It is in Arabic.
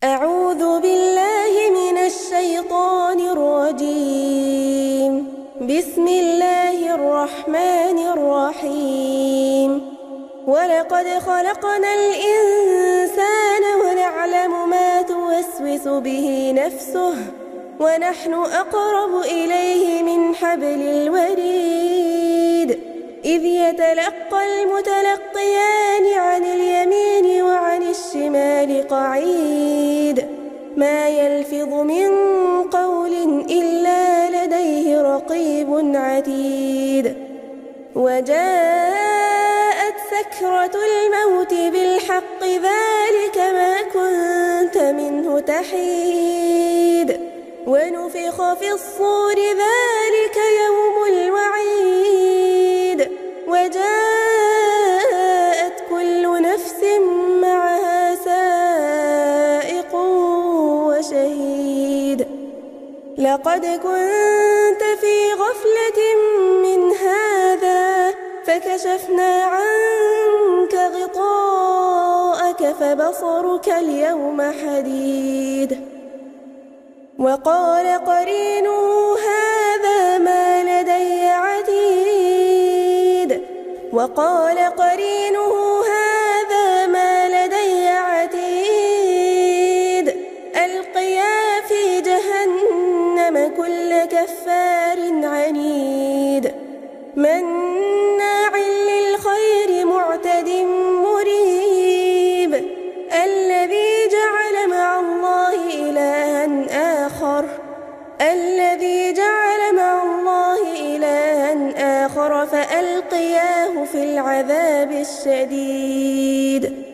أعوذ بالله من الشيطان الرجيم. بسم الله الرحمن الرحيم. ولقد خلقنا الإنسان ونعلم ما توسوس به نفسه ونحن أقرب إليه من حبل الوريد إذ يتلقى المتلقيان عن اليمين وعن الشمال قعيد ما يلفظ من قول إلا لديه رقيب عتيد وجاءت سكرة الموت بالحق ذلك ما كنت منه تحيد ونفخ في الصور ذلك يوم الوعيد وجاءت كل نفس معها سائق وشهيد لقد كنت في غفلة من هذا فكشفنا عنك غطاءك فبصرك اليوم حديد وقال قرينه هذا ما لدي عتيد وقال قرينه هذا ما لدي عتيد ألقيا في جهنم كل كفار عنيد مناع للخير معتد مريب الذي جعل مع الله إلها آخر فألقياه في العذاب الشديد